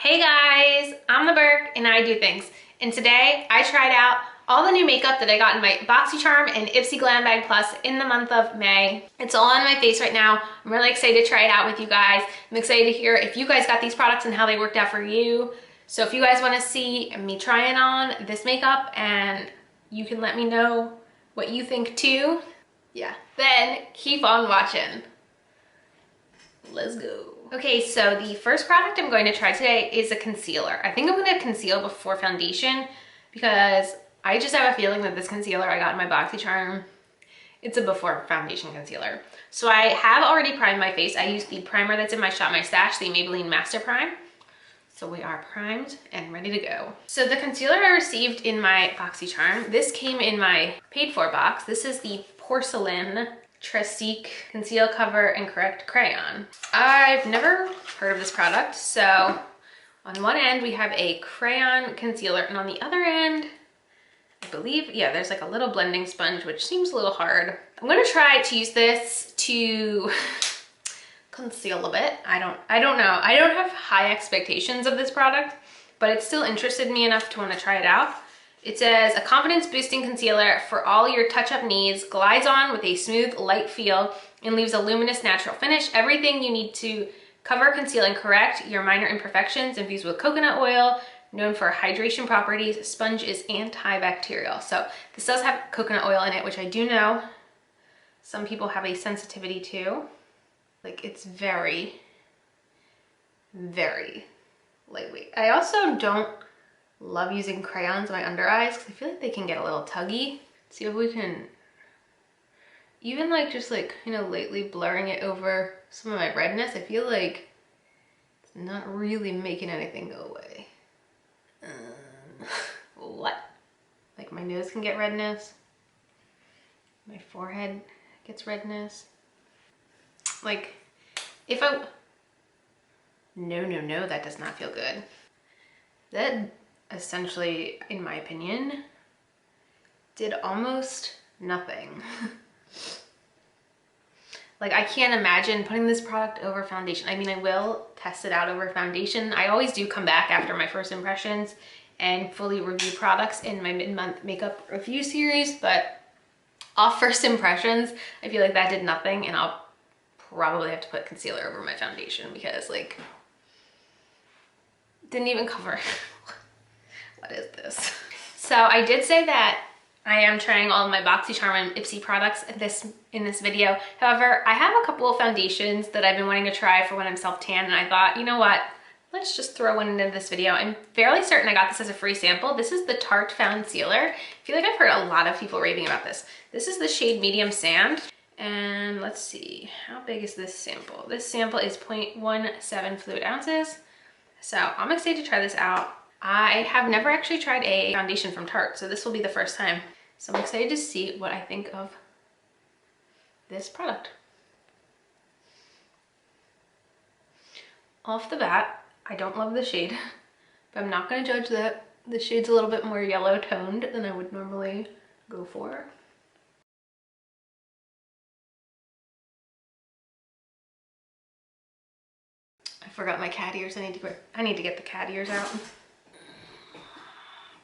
Hey guys, I'm the Burke and I do things. And today I tried out all the new makeup that I got in my Boxycharm and Ipsy Glam Bag Plus in the month of May. It's all on my face right now. I'm really excited to try it out with you guys. I'm excited to hear if you guys got these products and how they worked out for you. So if you guys want to see me trying on this makeup and you can let me know what you think too, yeah, then keep on watching. Let's go. Okay, so the first product I'm going to try today is a concealer. I think I'm going to conceal before foundation because I just have a feeling that this concealer I got in my Boxycharm, it's a before foundation concealer. So I have already primed my face. I used the primer that's in my Shop My Stash, the Maybelline Master Prime. So we are primed and ready to go. So the concealer I received in my Boxycharm, this came in my paid for box. This is the Porcelain Trestique Conceal, Cover, and Correct Crayon. I've never heard of this product. So on one end we have a crayon concealer and on the other end, I believe, yeah, there's like a little blending sponge, which seems a little hard. I'm gonna try to use this to conceal a bit. I don't know. I don't have high expectations of this product, but it still interested me enough to want to try it out. It says a confidence boosting concealer for all your touch-up needs, glides on with a smooth, light feel, and leaves a luminous, natural finish. Everything you need to cover, conceal, and correct your minor imperfections. Infused with coconut oil, known for hydration properties. Sponge is antibacterial. So this does have coconut oil in it, which I do know some people have a sensitivity to. Like, it's very, very lightweight. I also don't love using crayons on my under eyes because I feel like they can get a little tuggy. See if we can even like just like, you know, lightly blurring it over some of my redness. I feel like it's not really making anything go away. What? Like my nose can get redness. My forehead gets redness. Like if I, no, that does not feel good. That essentially, in my opinion, did almost nothing. Like I can't imagine putting this product over foundation. I mean, I will test it out over foundation. I always do come back after my first impressions and fully review products in my mid-month makeup review series, but off first impressions, I feel like that did nothing, and I'll probably have to put concealer over my foundation because like, didn't even cover. What is this? So I did say that I am trying all of my Boxycharm and Ipsy products in this video. However, I have a couple of foundations that I've been wanting to try for when I'm self-tan, and I thought, you know what? Let's just throw one into this video. I'm fairly certain I got this as a free sample. This is the Tarte Found Sealer. I feel like I've heard a lot of people raving about this. This is the shade Medium Sand. And let's see, how big is this sample? This sample is 0.17 fluid ounces. So I'm excited to try this out. I have never actually tried a foundation from Tarte, so this will be the first time. So I'm excited to see what I think of this product. Off the bat, I don't love the shade, but I'm not going to judge that. The shade's a little bit more yellow toned than I would normally go for. I forgot my cat ears. I need to get the cat ears out.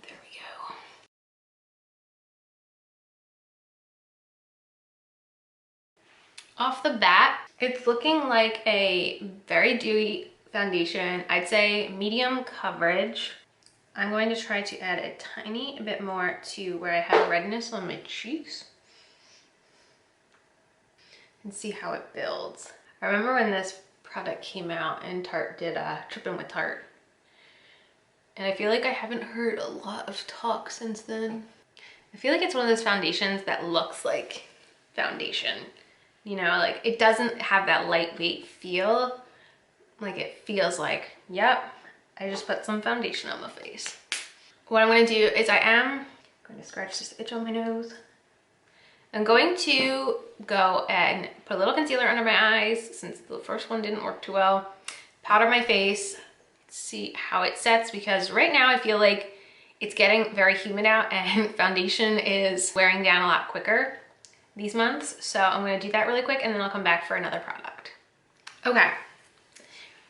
There we go. Off the bat, it's looking like a very dewy foundation. I'd say medium coverage. I'm going to try to add a tiny bit more to where I have redness on my cheeks and see how it builds. I remember when this product came out and Tarte did Trippin' with Tarte, and I feel like I haven't heard a lot of talk since then. I feel like it's one of those foundations that looks like foundation, you know, like it doesn't have that lightweight feel. Like it feels like, yep, I just put some foundation on my face. What I'm going to do is I am going to scratch this itch on my nose. I'm going to go and put a little concealer under my eyes since the first one didn't work too well. Powder my face, see how it sets, because right now I feel like it's getting very humid out and foundation is wearing down a lot quicker these months. So I'm going to do that really quick and then I'll come back for another product. Okay,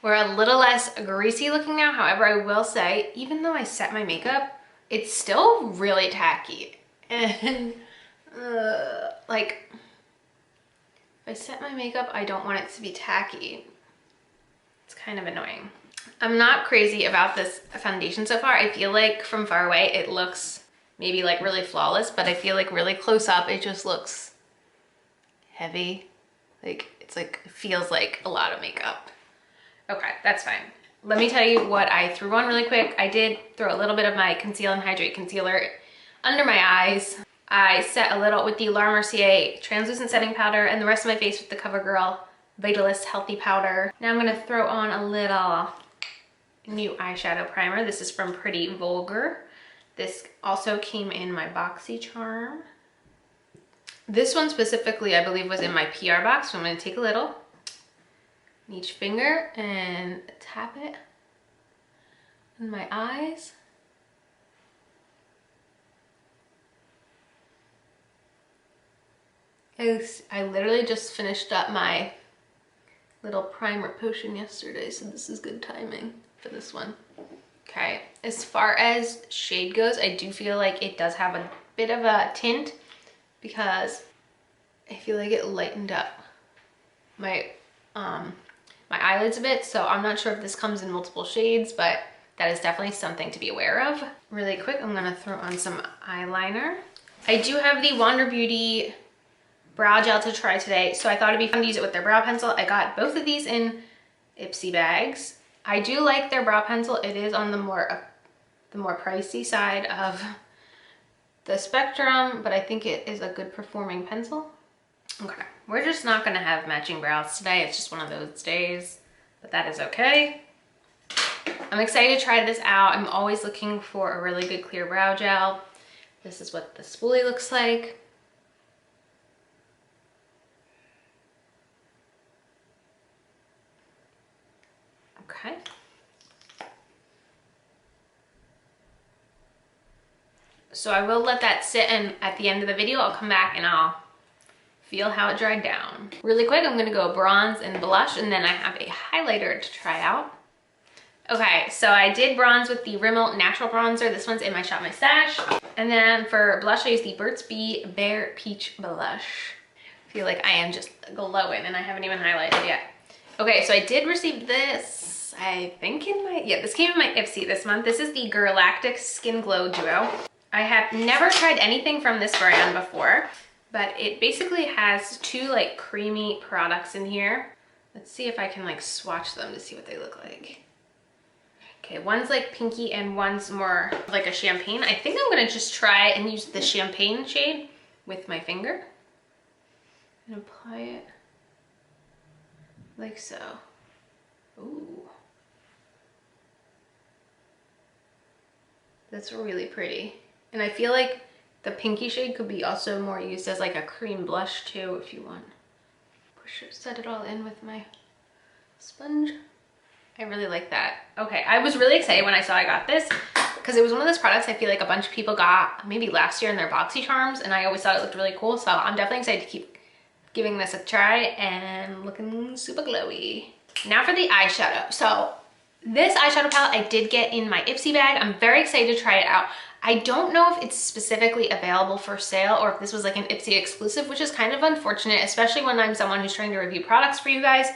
We're a little less greasy looking now. However, I will say, even though I set my makeup, it's still really tacky. And like, if I set my makeup, I don't want it to be tacky. It's kind of annoying. I'm not crazy about this foundation so far. I feel like from far away, it looks maybe like really flawless, but I feel like really close up, it just looks heavy. Like, it's like, it feels like a lot of makeup. Okay, that's fine. Let me tell you what I threw on really quick. I did throw a little bit of my Conceal and Hydrate Concealer under my eyes. I set a little with the Laura Mercier Translucent Setting Powder and the rest of my face with the Covergirl Vitalist Healthy Powder. Now I'm gonna throw on a little new eyeshadow primer. This is from Pretty Vulgar. This also came in my Boxycharm. This one specifically, I believe, was in my PR box, so I'm gonna take a little in each finger and tap it in my eyes. I literally just finished up my little primer potion yesterday, so this is good timing for this one. Okay, as far as shade goes, I do feel like it does have a bit of a tint because I feel like it lightened up my my eyelids a bit, so I'm not sure if this comes in multiple shades, but that is definitely something to be aware of. Really quick, I'm gonna throw on some eyeliner. I do have the Wander Beauty brow gel to try today, so I thought it'd be fun to use it with their brow pencil. I got both of these in Ipsy bags. I do like their brow pencil. It is on the more pricey side of the spectrum, but I think it is a good performing pencil. Okay, we're just not gonna have matching brows today. It's just one of those days, but that is okay. I'm excited to try this out. I'm always looking for a really good clear brow gel. This is what the spoolie looks like. Okay. So I will let that sit, and at the end of the video, I'll come back and I'll feel how it dried down. Really quick, I'm gonna go bronze and blush, and then I have a highlighter to try out. Okay, so I did bronze with the Rimmel Natural Bronzer. This one's in my Shop My Stash. And then for blush, I use the Burt's Bee Bare Peach Blush. I feel like I am just glowing, and I haven't even highlighted yet. Okay, so I did receive this, I think in my, yeah, this came in my Ipsy this month. This is the Girlactik Skin Glow Duo. I have never tried anything from this brand before, but it basically has two like creamy products in here. Let's see if I can like swatch them to see what they look like. Okay, one's like pinky and one's more like a champagne. I think I'm gonna just try and use the champagne shade with my finger and apply it like so. Ooh. That's really pretty. And I feel like the pinky shade could be also more used as like a cream blush too if you want. Set it all in with my sponge. I really like that. Okay, I was really excited when I saw I got this because it was one of those products I feel like a bunch of people got maybe last year in their Boxycharms, and I always thought it looked really cool. So I'm definitely excited to keep giving this a try and looking super glowy. Now for the eyeshadow. So this eyeshadow palette I did get in my Ipsy bag. I'm very excited to try it out. I don't know if it's specifically available for sale or if this was like an Ipsy exclusive, which is kind of unfortunate, especially when I'm someone who's trying to review products for you guys.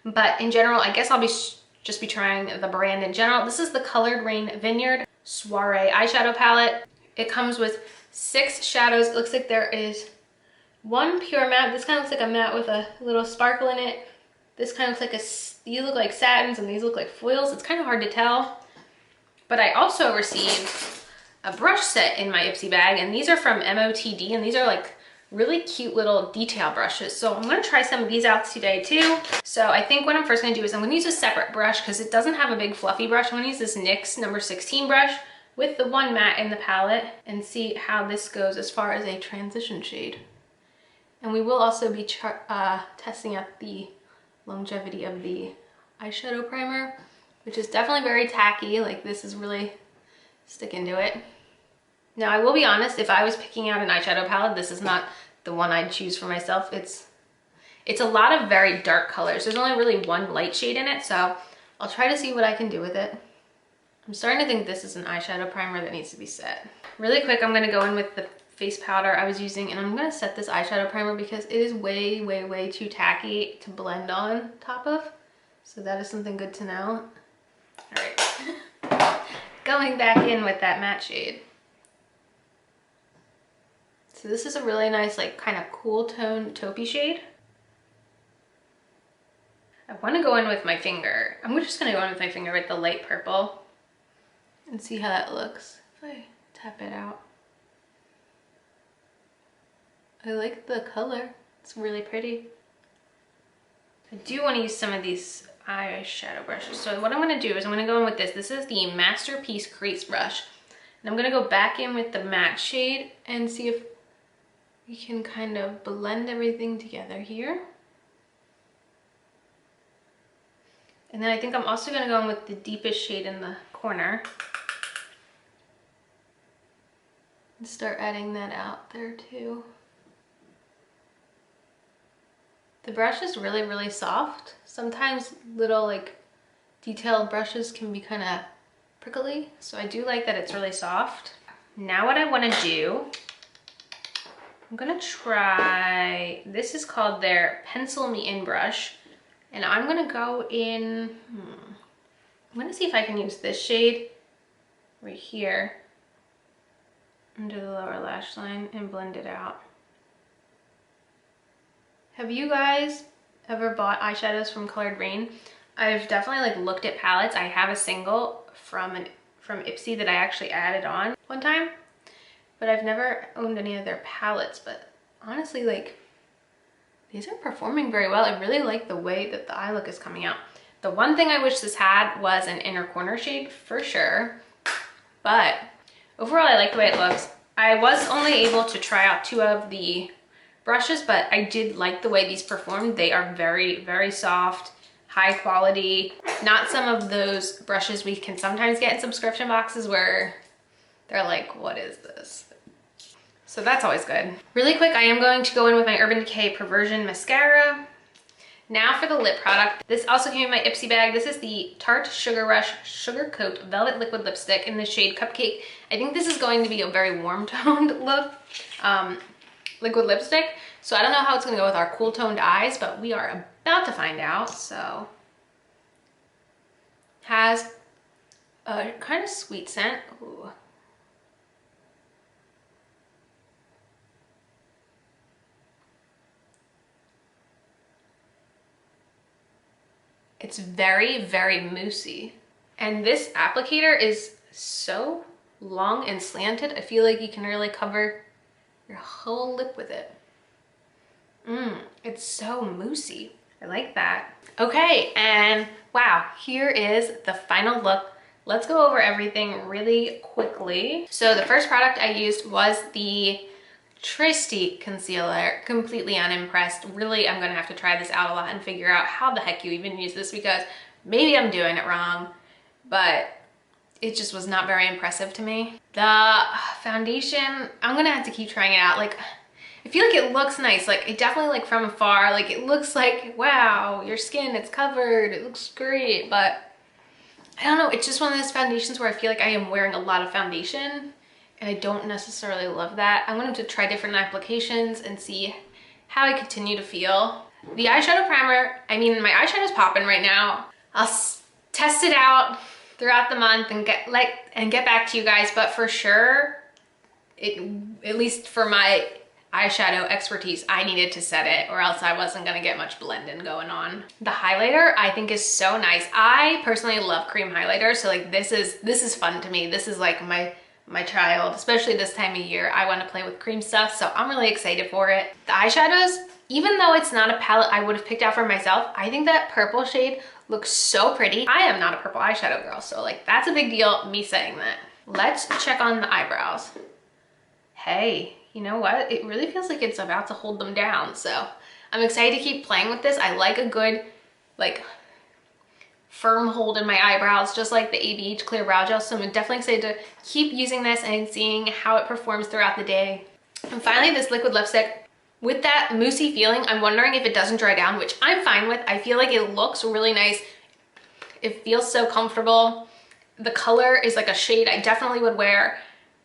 But in general, I guess I'll just be trying the brand in general. This is the Colored Raine Vineyard Soiree eyeshadow palette. It comes with 6 shadows. It looks like there is one pure matte. This kind of looks like a matte with a little sparkle in it. This kind of looks like these look like satins and these look like foils. It's kind of hard to tell. But I also received a brush set in my Ipsy bag, and these are from MOTD, and these are like really cute little detail brushes. So I'm gonna try some of these out today too. So I think what I'm first gonna do is I'm gonna use a separate brush because it doesn't have a big fluffy brush. I'm gonna use this NYX number 16 brush with the one matte in the palette and see how this goes as far as a transition shade. And we will also be testing out the longevity of the eyeshadow primer, which is definitely very tacky. Like, this is really sticking to it. Now, I will be honest, if I was picking out an eyeshadow palette, this is not the one I'd choose for myself. It's a lot of very dark colors. There's only really one light shade in it, so I'll try to see what I can do with it. I'm starting to think this is an eyeshadow primer that needs to be set. Really quick, I'm gonna go in with the face powder I was using, and I'm gonna set this eyeshadow primer because it is way, way, way too tacky to blend on top of. So that is something good to know. All right, going back in with that matte shade. So this is a really nice, like kind of cool tone taupey shade. I want to go in with my finger. I'm just gonna go in with my finger with the light purple and see how that looks if I tap it out. I like the color. It's really pretty. I do want to use some of these eyeshadow brushes. So what I'm going to do is I'm going to go in with this. This is the Masterpiece Crease Brush. And I'm going to go back in with the matte shade and see if we can kind of blend everything together here. And then I think I'm also going to go in with the deepest shade in the corner. And start adding that out there too. The brush is really, really soft. Sometimes little like detailed brushes can be kind of prickly. So I do like that it's really soft. Now what I want to do, I'm gonna try, this is called their Pencil Me In brush. And I'm gonna go in, I'm gonna see if I can use this shade right here under the lower lash line and blend it out. Have you guys ever bought eyeshadows from Raine? I've definitely like looked at palettes. I have a single from Ipsy that I actually added on one time, but I've never owned any of their palettes. But honestly, like these are performing very well. I really like the way that the eye look is coming out. The one thing I wish this had was an inner corner shade for sure, but overall I like the way it looks. I was only able to try out 2 of the brushes, but I did like the way these performed. They are very, very soft, high quality. Not some of those brushes we can sometimes get in subscription boxes where they're like, what is this? So that's always good. Really quick, I am going to go in with my Urban Decay Perversion Mascara. Now for the lip product. This also came in my Ipsy bag. This is the Tarte Sugar Rush Sugar Coat Velvet Liquid Lipstick in the shade Cupcake. I think this is going to be a very warm toned look. Liquid lipstick. So I don't know how it's gonna go with our cool toned eyes, but we are about to find out. So has a kind of sweet scent. Ooh. It's very, very moussey. And this applicator is so long and slanted. I feel like you can really cover your whole lip with it. It's so moussey. I like that. Okay, and wow, here is the final look. Let's go over everything really quickly. So the first product I used was the Tarte concealer. Completely unimpressed. Really, I'm gonna have to try this out a lot and figure out how the heck you even use this, because maybe I'm doing it wrong, but it just was not very impressive to me. The foundation, I'm gonna have to keep trying it out. Like, I feel like it looks nice. Like, it definitely, like from afar, like it looks like, wow, your skin, it's covered, it looks great. But I don't know, it's just one of those foundations where I feel like I am wearing a lot of foundation and I don't necessarily love that. I want to try different applications and see how I continue to feel. The eyeshadow primer, I mean, my eyeshadow's popping right now. I'll test it out throughout the month and get back to you guys, but for sure, at least for my eyeshadow expertise, I needed to set it or else I wasn't gonna get much blending going on. The highlighter I think is so nice. I personally love cream highlighters, so like this is fun to me. This is like my child, especially this time of year. I want to play with cream stuff, so I'm really excited for it. The eyeshadows, even though it's not a palette I would have picked out for myself, I think that purple shade looks so pretty. I am not a purple eyeshadow girl, so like that's a big deal, me saying that. Let's check on the eyebrows. Hey, you know what? It really feels like it's about to hold them down, so I'm excited to keep playing with this. I like a good, like, firm hold in my eyebrows, just like the ABH Clear Brow Gel, so I'm definitely excited to keep using this and seeing how it performs throughout the day. And finally, this liquid lipstick. With that moussey feeling, I'm wondering if it doesn't dry down, which I'm fine with. I feel like it looks really nice. It feels so comfortable. The color is like a shade I definitely would wear.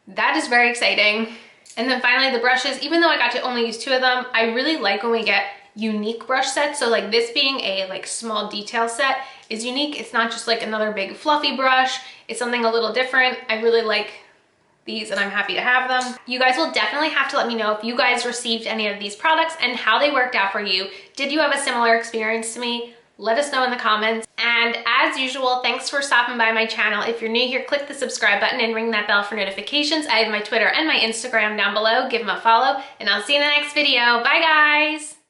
That is very exciting. And then finally the brushes, even though I got to only use 2 of them, I really like when we get unique brush sets. So like this being a like small detail set is unique. It's not just like another big fluffy brush. It's something a little different. I really like these and I'm happy to have them. You guys will definitely have to let me know if you guys received any of these products and how they worked out for you. Did you have a similar experience to me? Let us know in the comments. And as usual, thanks for stopping by my channel. If you're new here, click the subscribe button and ring that bell for notifications. I have my Twitter and my Instagram down below. Give them a follow and I'll see you in the next video. Bye guys.